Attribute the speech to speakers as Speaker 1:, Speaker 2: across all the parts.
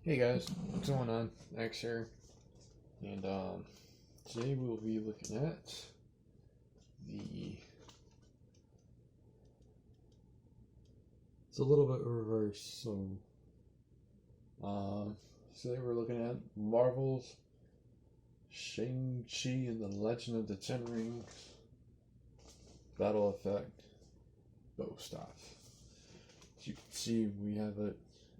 Speaker 1: Hey guys, what's going on? Max here, and today we'll be looking at the. It's a little bit reversed, so today we're looking at Marvel's Shang-Chi and the Legend of the Ten Rings battle effect bow staff. As you can see, we have it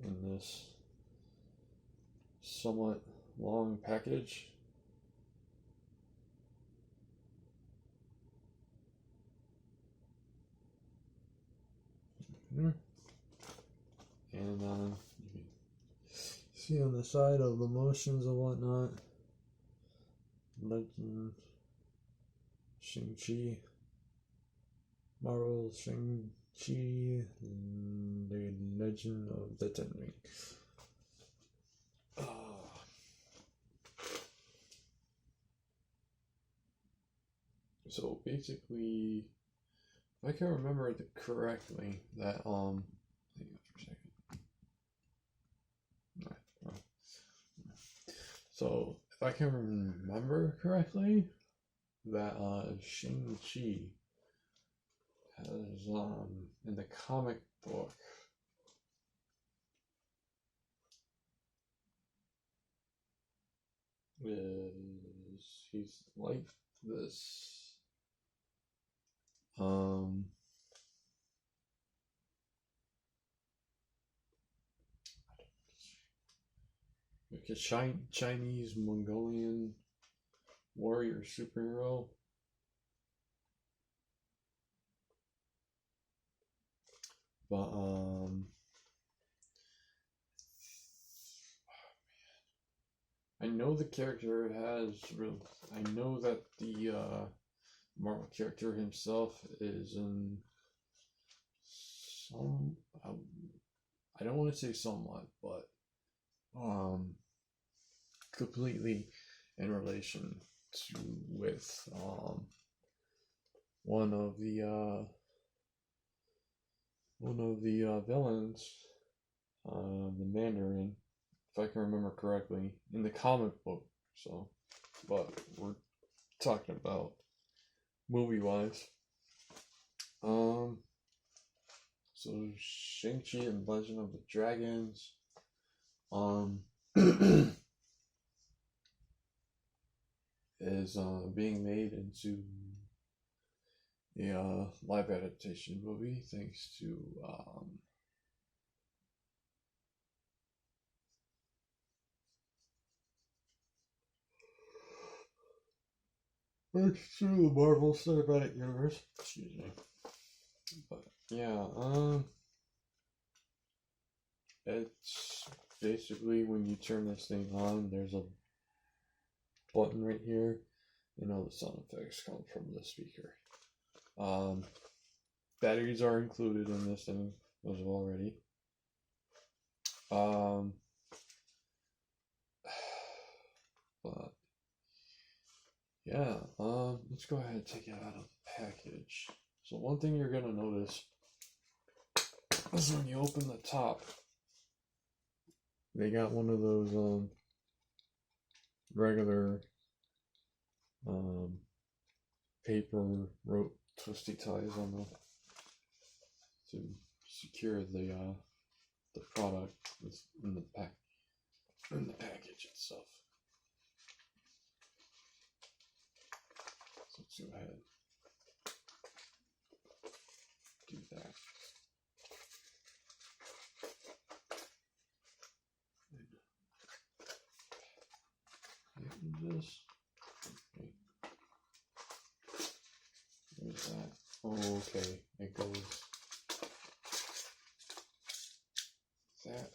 Speaker 1: in this somewhat long package. And you can see on the side of the motions and whatnot, Legend, Shang-Chi, Marvel, Shang-Chi, and the Legend of the Ten Rings. So basically, if I can remember it correctly, that hang on for a second. Alright, so if I can remember correctly, that Shang-Chi has in the comic book he's like this. Like a Chinese Mongolian warrior superhero. But I know the character has real. I know that the Marvel character himself is in some. I don't want to say somewhat, but completely in relation to with one of the villains, the Mandarin, if I can remember correctly, in the comic book. So, but we're talking about movie-wise. So Shang-Chi and Legend of the Dragons, is being made into a live adaptation movie thanks to the Marvel Cinematic Universe. Excuse me. But yeah, it's basically when you turn this thing on, there's a button right here, and all the sound effects come from the speaker. Batteries are included in this thing as well already. But yeah, let's go ahead and take it out of the package. So one thing you're gonna notice is when you open the top, they got one of those regular paper rope twisty ties on to secure the product in the package itself. So let's go ahead and do that. This. Okay. There's that. Oh, okay. It goes that.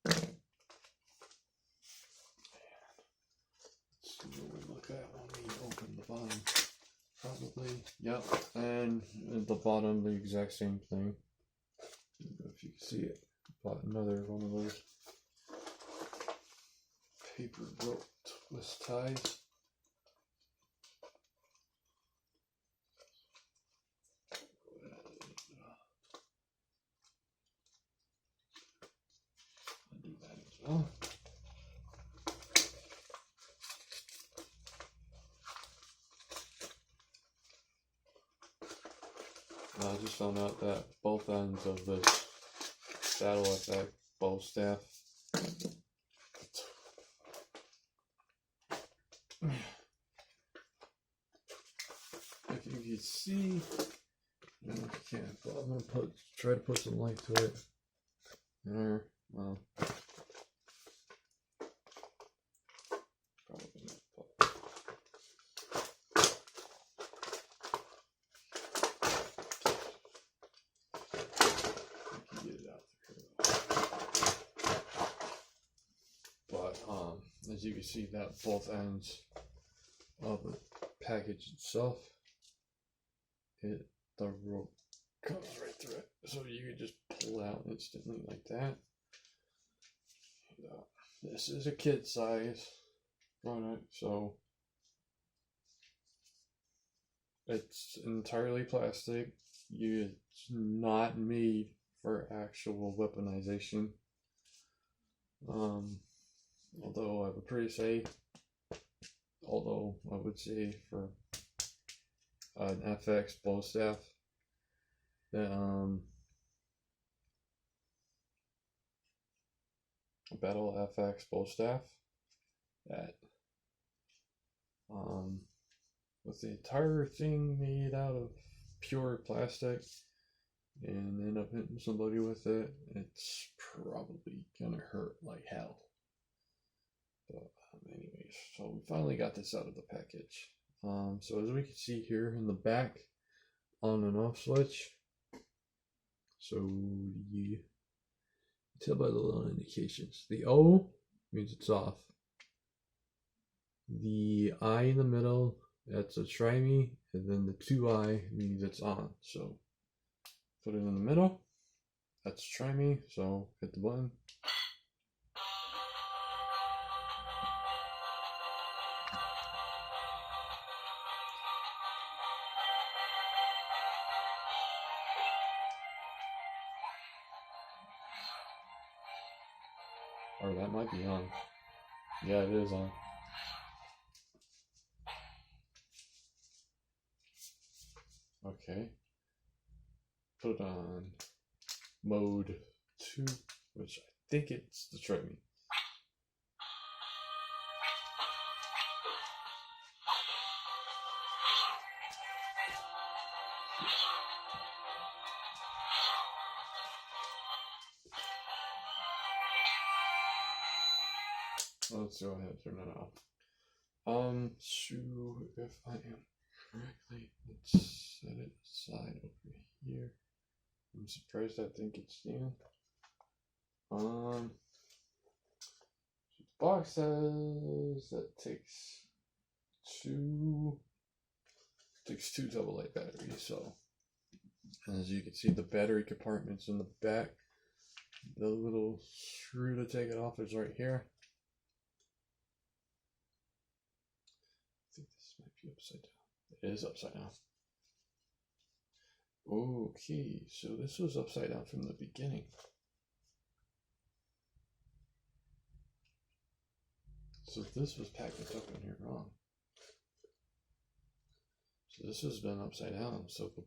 Speaker 1: Let's see what we look at when we open the bottom. Probably. Yep. And at the bottom, the exact same thing. I don't know if you can see it. Bought another one of those paper rope twist ties. I just found out that both ends of this battle effect bow staff if you can see, I don't know if you can, but I'm gonna try to put some light to it. There, well, probably not. As you can see, that both ends of the package itself, the rope comes right through it, so you can just pull it out instantly like that. And, this is a kid size product, so it's entirely plastic. It's not made for actual weaponization. Although I would say for an FX bow staff that a Battle FX bow staff that with the entire thing made out of pure plastic and end up hitting somebody with it, it's probably gonna hurt like hell. But anyways, so we finally got this out of the package. So as we can see here in the back, on and off switch. So you tell by the little indications. The O means it's off. The I in the middle, that's a try me, and then the 2I means it's on. So put it in the middle. That's try me. So hit the button. Or that might be on. Yeah, it is on. Okay. Put it on mode 2, which I think it's the try me. Let's go ahead and turn it off. So if I am correctly, let's set it aside over here. I'm surprised that thing gets in. The box says that takes two AA batteries. So as you can see, the battery compartment's in the back. The little screw to take it off is right here. I think this might be upside down. It is upside down. Okay, so this was upside down from the beginning. So this was packaged up in here wrong. So this has been upside down. So the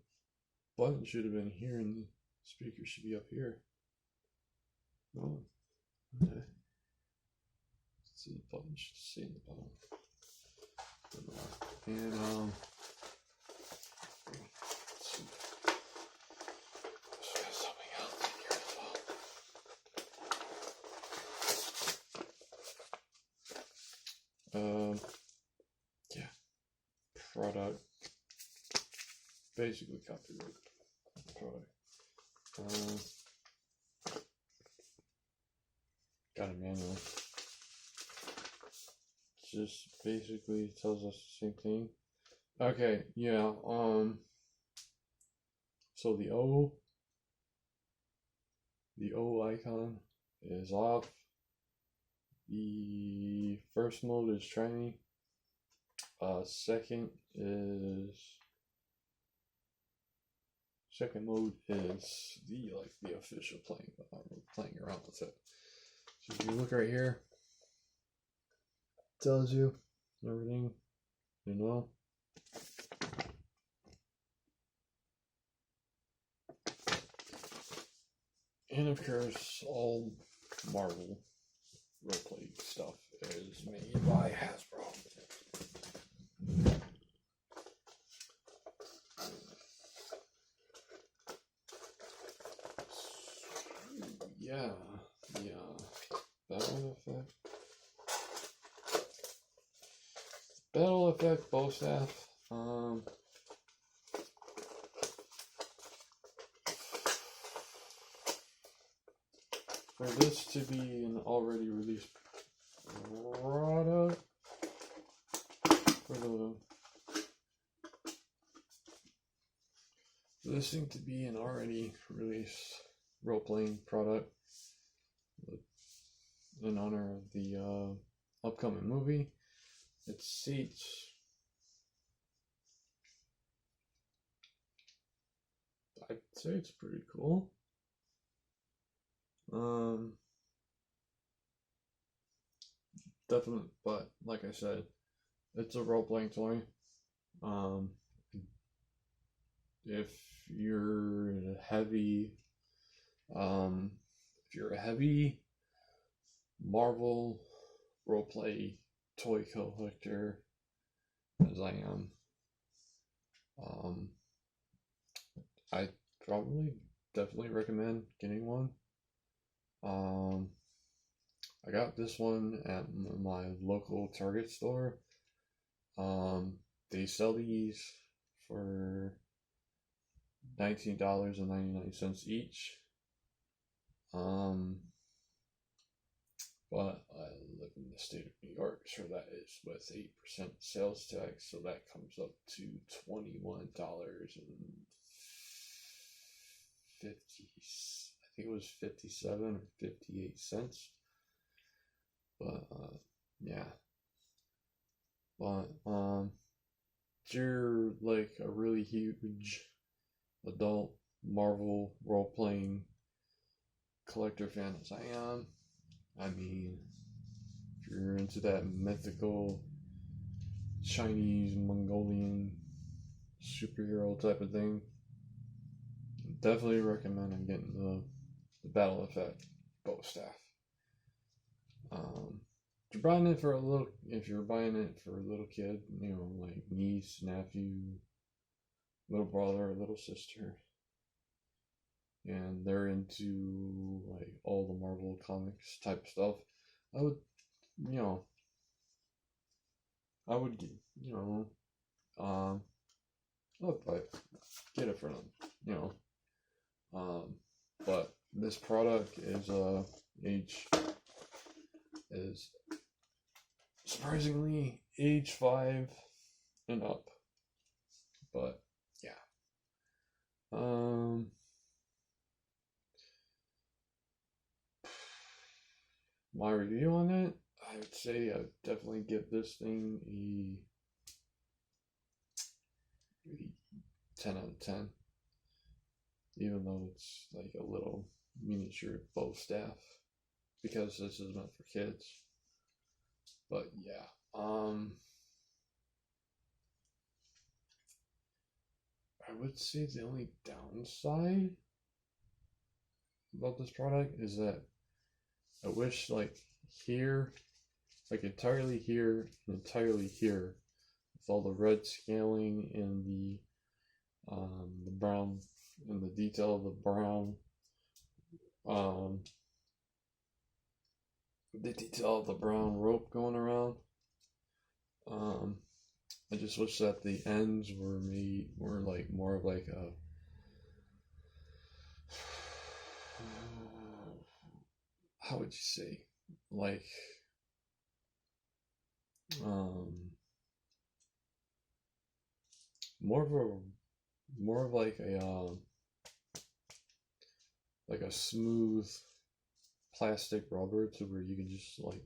Speaker 1: button should have been here and the speaker should be up here. Oh, okay. So the button should stay in the bottom. And let's see. So there's something else in here as well. Yeah. Product. Basically copyright product. Got a manual. Just basically tells us the same thing. Okay, yeah, so the O icon is off. The first mode is try me. Second mode is the official playing, but I'm playing around with it. So if you look right here, it tells you everything, you know. And of course, all Marvel roleplay stuff is made by Hasbro. Yeah, Battle Effect bow staff. For this to be an already released product, for this thing to be an already released role-playing product in honor of the upcoming movie, it seats, I'd say it's pretty cool. Definitely, but like I said, it's a role-playing toy. If you're a heavy, Marvel roleplay toy collector, as I am, I definitely recommend getting one. I got this one at my local Target store. They sell these for $19.99 each. But I live in the state of New York, so that is with 8% sales tax, so that comes up to $21.50. I think it was 57 or 58 cents. But yeah. But if you're like a really huge adult Marvel role-playing collector fan as I am, I mean, if you're into that mythical Chinese, Mongolian superhero type of thing, definitely recommend getting the Battle Effect bow staff. If you're buying it for a little kid, like niece, nephew, little brother, little sister, and they're into like all the Marvel comics type stuff, I would get it for them, but this product is surprisingly age 5 and up, but yeah. My review on it, I would say I would definitely give this thing a 10 out of 10, even though it's like a little miniature bow staff, because this is meant for kids. But yeah, I would say the only downside about this product is that I wish entirely here, and entirely here, with all the red scaling and the brown, and the detail of the brown, the detail of the brown rope going around. I just wish that the ends were like more of like a how would you say, like more of like a smooth plastic rubber, to where you can just like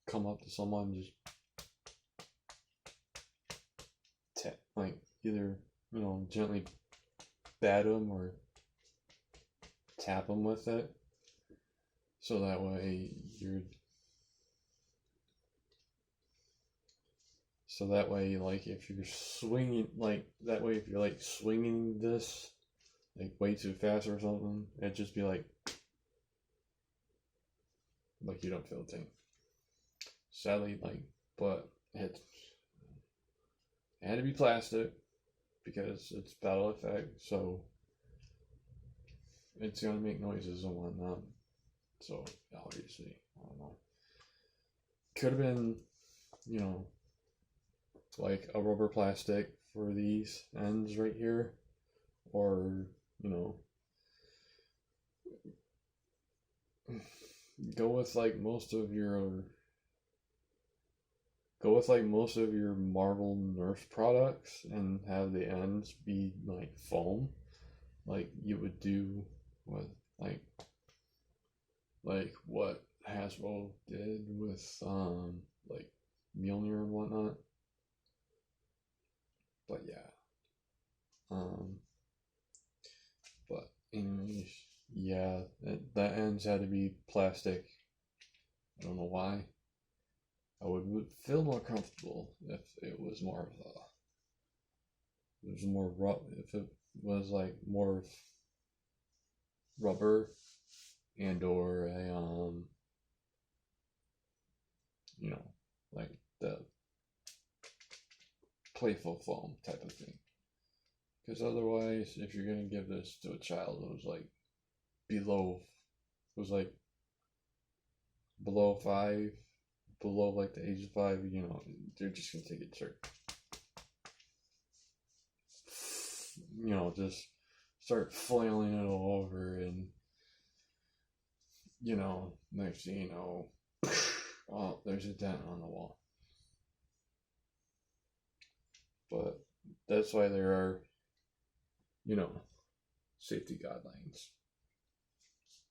Speaker 1: come up to someone and just tap, like either gently bat them or tap them with it, so that way like if you're swinging, like that way if you're like swinging this like way too fast or something, it'd just be like you don't feel a thing. Sadly, but it had to be plastic because it's battle effect, so it's gonna make noises and whatnot. So obviously, I don't know. Could have been, like a rubber plastic for these ends right here, or go with most of your Marvel Nerf products and have the ends be like foam, like you would do with like what Hasbro did with like Mjolnir and whatnot. But yeah. But anyways, yeah, that ends had to be plastic. I don't know why. I would feel more comfortable if it was more of if it was like more rubber and or a like the playful foam type of thing. Because otherwise, if you're gonna give this to a child who's like below 5, below like the age of 5, they're just gonna take it straight. Just start flailing it all over, and next thing you know, oh, there's a dent on the wall. But that's why there are, safety guidelines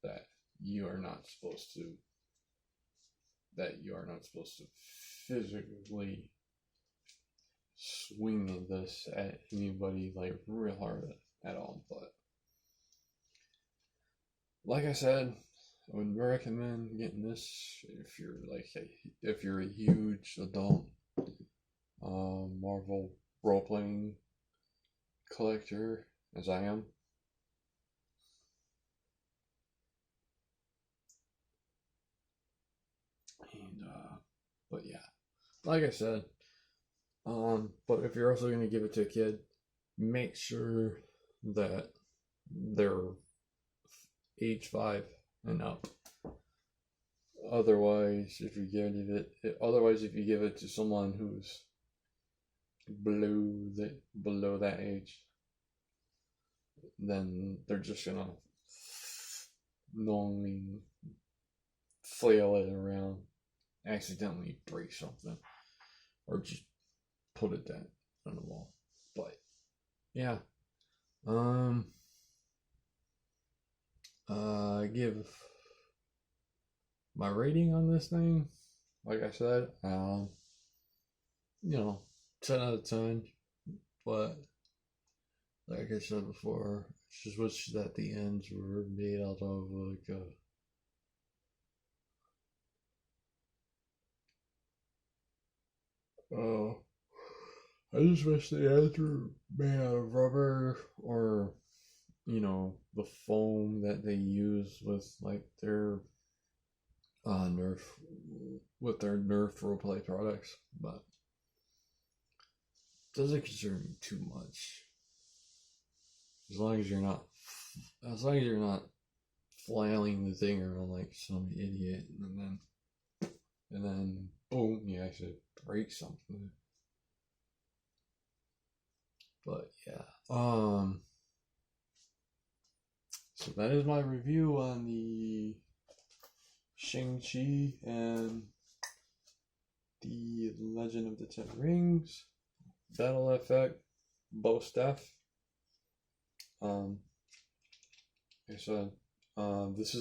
Speaker 1: that you are not supposed to physically swing this at anybody like real hard at all. But like I said, I would recommend getting this if you're a huge adult Marvel role-playing collector, as I am. And but yeah, like I said, but if you're also going to give it to a kid, make sure that they're age 5 and up. Otherwise, if you give it to someone who's below that age, then they're just gonna knowingly flail it around, accidentally break something, or just put a dent on the wall. But yeah, give my rating on this thing, like I said, 10 out of 10. But like I said before, I just wish that the ends were made out of like I just wish the ends were made out of rubber, or the foam that they use with like their Nerf roleplay products. But it doesn't concern me too much, as long as you're not flailing the thing around like some idiot, and then boom, you actually break something. But yeah, so that is my review on the Shang-Chi and the Legend of the Ten Rings battle effect bow staff. Like I said, this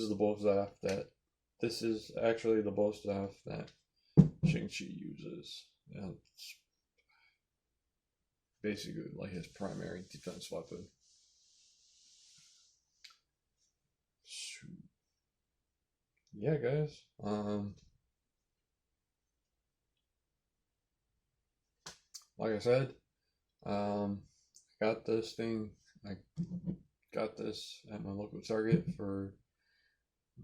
Speaker 1: is actually the bow staff that Shang-Chi uses. And it's basically like his primary defense weapon. Yeah, guys. Like I said, got this thing. I got this at my local Target for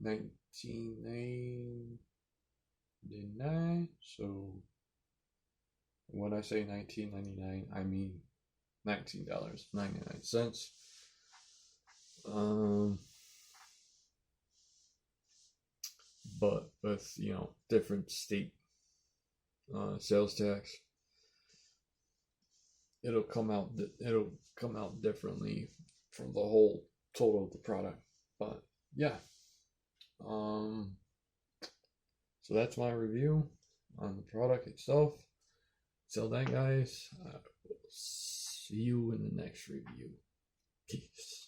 Speaker 1: $19.99. So when I say $19.99, I mean $19.99. But with different state sales tax, it'll come out differently from the whole total of the product. But yeah, so that's my review on the product itself. Till then, guys, I will see you in the next review. Peace.